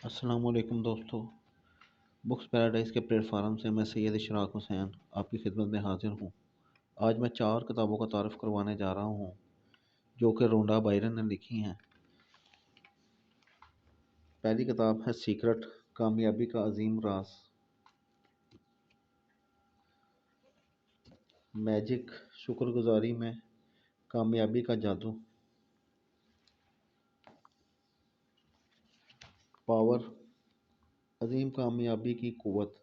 السلام علیکم دوستو، بکس پیراڈائز کے پلیٹ فارم سے میں سید اشراق حسین آپ کی خدمت میں حاضر ہوں۔ آج میں 4 کتابوں کا تعارف کروانے جا رہا ہوں جو کہ رونڈا بائرن نے لکھی ہیں۔ پہلی کتاب ہے سیکرٹ، کامیابی کا عظیم راز۔ میجک، شکر گزاری میں کامیابی کا جادو۔ پاور، عظیم کامیابی کی قوت۔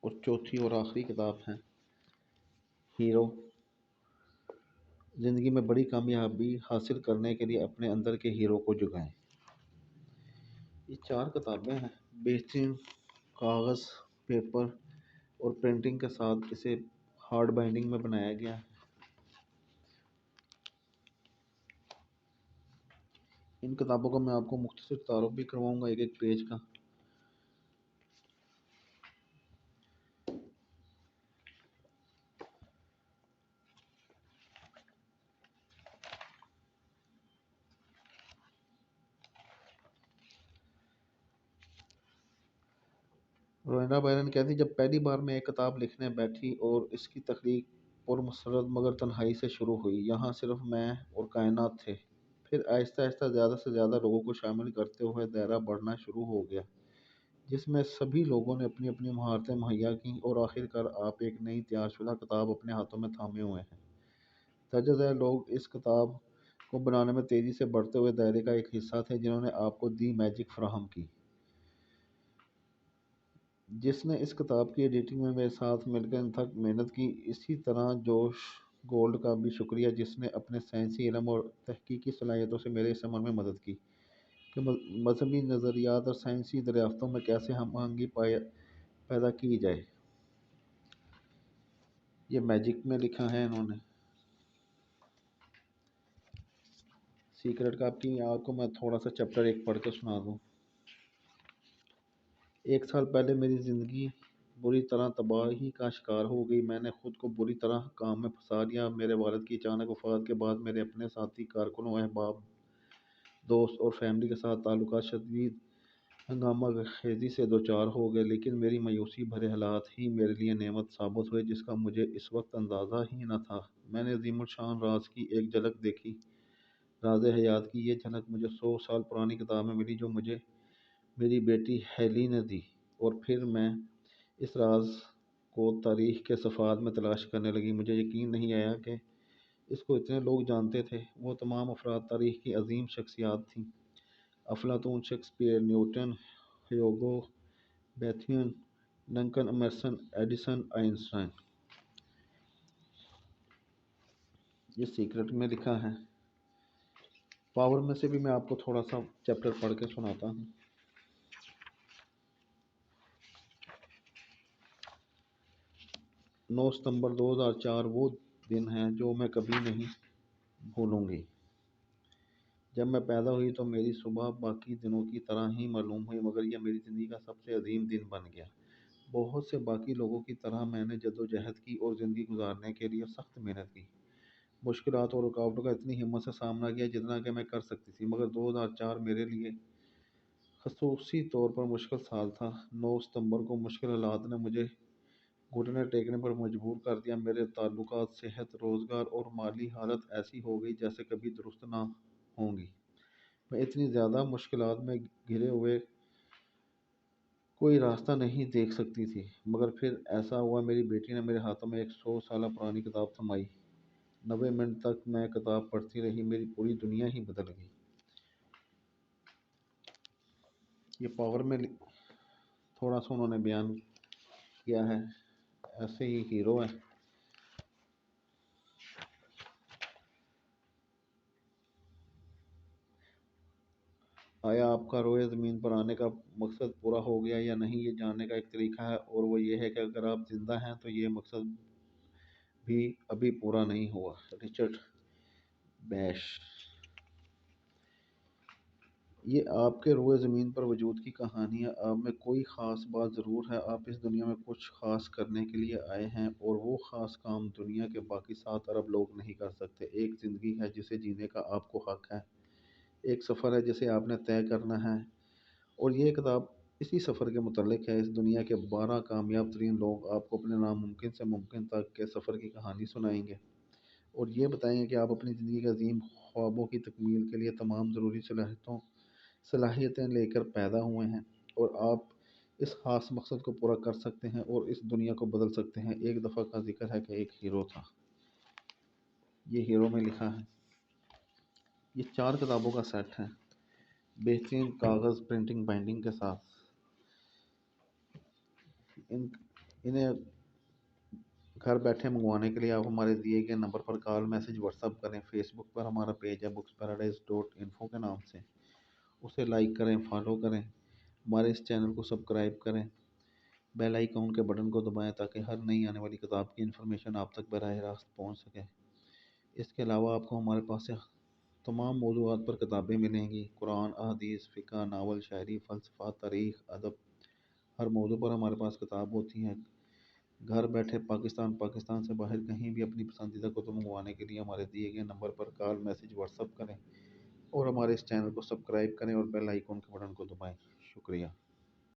اور چوتھی اور آخری کتاب ہے ہیرو، زندگی میں بڑی کامیابی حاصل کرنے کے لیے اپنے اندر کے ہیرو کو جگائیں۔ یہ 4 کتابیں ہیں۔ بہترین کاغذ، پیپر اور پرنٹنگ کے ساتھ اسے ہارڈ بائنڈنگ میں بنایا گیا ہے۔ ان کتابوں کا میں آپ کو مختصر تعارف بھی کرواؤں گا ایک ایک پیج کا۔ رونڈا بائرن کہتی جب پہلی بار میں ایک کتاب لکھنے بیٹھی اور اس کی تخلیق پرمسرت مگر تنہائی سے شروع ہوئی۔ یہاں صرف میں اور کائنات تھے۔ پھر آہستہ آہستہ زیادہ سے زیادہ لوگوں کو شامل کرتے ہوئے دائرہ بڑھنا شروع ہو گیا، جس میں سبھی لوگوں نے اپنی اپنی مہارتیں مہیا کیں اور آخرکار آپ ایک نئی تیار شدہ کتاب اپنے ہاتھوں میں تھامے ہوئے ہیں۔ درجہ ذیل لوگ اس کتاب کو بنانے میں تیزی سے بڑھتے ہوئے دائرے کا ایک حصہ تھے جنہوں نے آپ کو دی میجک فراہم کی۔ جس نے اس کتاب کی ایڈیٹنگ میں میرے ساتھ مل کر انتھک محنت کی۔ اسی طرح جوش گولڈ کا بھی شکریہ جس نے اپنے سائنسی علم اور تحقیقی صلاحیتوں سے میرے اس عمل میں مدد کی کہ مذہبی نظریات اور سائنسی دریافتوں میں کیسے ہم آہنگی پیدا کی جائے۔ یہ میجک میں لکھا ہے انہوں نے۔ سیکرٹ کا آپ کو میں تھوڑا سا چیپٹر 1 پڑھ کے سنا دوں۔ 1 سال پہلے میری زندگی بری طرح تباہی کا شکار ہو گئی۔ میں نے خود کو بری طرح کام میں پھنسا لیا۔ میرے والد کی اچانک وفات کے بعد میرے اپنے ساتھی کارکنوں، احباب، دوست اور فیملی کے ساتھ تعلقات شدید ہنگامہ خیزی سے دوچار ہو گئے، لیکن میری مایوسی بھرے حالات ہی میرے لیے نعمت ثابت ہوئے جس کا مجھے اس وقت اندازہ ہی نہ تھا۔ میں نے عظیم الشان راز کی ایک جھلک دیکھی، راز حیات کی۔ یہ جھلک مجھے 100 سال پرانی کتاب میں ملی جو مجھے میری بیٹی ہیلی نے دی، اور پھر میں اس راز کو تاریخ کے صفحات میں تلاش کرنے لگی۔ مجھے یقین نہیں آیا کہ اس کو اتنے لوگ جانتے تھے۔ وہ تمام افراد تاریخ کی عظیم شخصیات تھیں: افلاطون، Shakespeare, Newton, Hugo, Beethoven, Duncan Emerson, Edison, Einstein. یہ سیکرٹ میں لکھا ہے۔ پاور میں سے بھی میں آپ کو تھوڑا سا چیپٹر پڑھ کے سناتا ہوں۔ 9 ستمبر 2004 وہ دن ہے جو میں کبھی نہیں بھولوں گی۔ جب میں پیدا ہوئی تو میری صبح باقی دنوں کی طرح ہی معلوم ہوئی، مگر یہ میری زندگی کا سب سے عظیم دن بن گیا۔ بہت سے باقی لوگوں کی طرح میں نے جدوجہد کی اور زندگی گزارنے کے لیے سخت محنت کی، مشکلات اور رکاوٹوں کا اتنی ہمت سے سامنا کیا جتنا کہ میں کر سکتی تھی، مگر 2004 میرے لیے خصوصی طور پر مشکل سال تھا۔ 9 ستمبر کو مشکل حالات نے مجھے گھٹنے ٹیکنے پر مجبور کر دیا۔ میرے تعلقات، صحت، روزگار اور مالی حالت ایسی ہو گئی جیسے کبھی درست نہ ہوں گی۔ میں اتنی زیادہ مشکلات میں گھرے ہوئے کوئی راستہ نہیں دیکھ سکتی تھی، مگر پھر ایسا ہوا، میری بیٹی نے میرے ہاتھوں میں ایک 100 سالہ پرانی کتاب تھمائی۔ 90 منٹ تک میں کتاب پڑھتی رہی، میری پوری دنیا ہی بدل گئی۔ یہ پاور میں تھوڑا سا انہوں نے بیان کیا ہے، ایسے ہی ہیرو ہے۔ آیا آپ کا روئے زمین پر آنے کا مقصد پورا ہو گیا یا نہیں، یہ جاننے کا ایک طریقہ ہے، اور وہ یہ ہے کہ اگر آپ زندہ ہیں تو یہ مقصد بھی ابھی پورا نہیں ہوا۔ رچرڈ بیش۔ یہ آپ کے روئے زمین پر وجود کی کہانی ہے۔ آپ میں کوئی خاص بات ضرور ہے۔ آپ اس دنیا میں کچھ خاص کرنے کے لیے آئے ہیں، اور وہ خاص کام دنیا کے باقی 7 ارب لوگ نہیں کر سکتے۔ ایک زندگی ہے جسے جینے کا آپ کو حق ہے۔ ایک سفر ہے جسے آپ نے طے کرنا ہے، اور یہ کتاب اسی سفر کے متعلق ہے۔ اس دنیا کے 12 کامیاب ترین لوگ آپ کو اپنے ناممکن سے ممکن تک کے سفر کی کہانی سنائیں گے، اور یہ بتائیں گے کہ آپ اپنی زندگی کے عظیم خوابوں کی تکمیل کے لیے تمام ضروری صلاحیتیں لے کر پیدا ہوئے ہیں، اور آپ اس خاص مقصد کو پورا کر سکتے ہیں اور اس دنیا کو بدل سکتے ہیں۔ ایک دفعہ کا ذکر ہے کہ ایک ہیرو تھا، یہ ہیرو میں لکھا ہے۔ یہ 4 کتابوں کا سیٹ ہے، بہترین کاغذ پرنٹنگ بائنڈنگ کے ساتھ۔ انہیں گھر بیٹھے منگوانے کے لیے آپ ہمارے دیے گئے نمبر پر کال، میسج، واٹس ایپ کریں۔ فیس بک پر ہمارا پیج ہے booksparadise.info کے نام سے، اسے لائک کریں، فالو کریں، ہمارے اس چینل کو سبسکرائب کریں، بیل آئیکن کے بٹن کو دبائیں تاکہ ہر نئی آنے والی کتاب کی انفارمیشن آپ تک براہ راست پہنچ سکے۔ اس کے علاوہ آپ کو ہمارے پاس سے تمام موضوعات پر کتابیں ملیں گی، قرآن، احادیث، فقہ، ناول، شاعری، فلسفہ، تاریخ، ادب، ہر موضوع پر ہمارے پاس کتاب ہوتی ہیں۔ گھر بیٹھے پاکستان سے باہر کہیں بھی اپنی پسندیدہ کتب منگوانے کے لیے ہمارے دیے گئے نمبر پر کال، میسج، واٹس ایپ کریں، اور ہمارے اس چینل کو سبسکرائب کریں اور بیل آئیکن کے بٹن کو دبائیں۔ شکریہ۔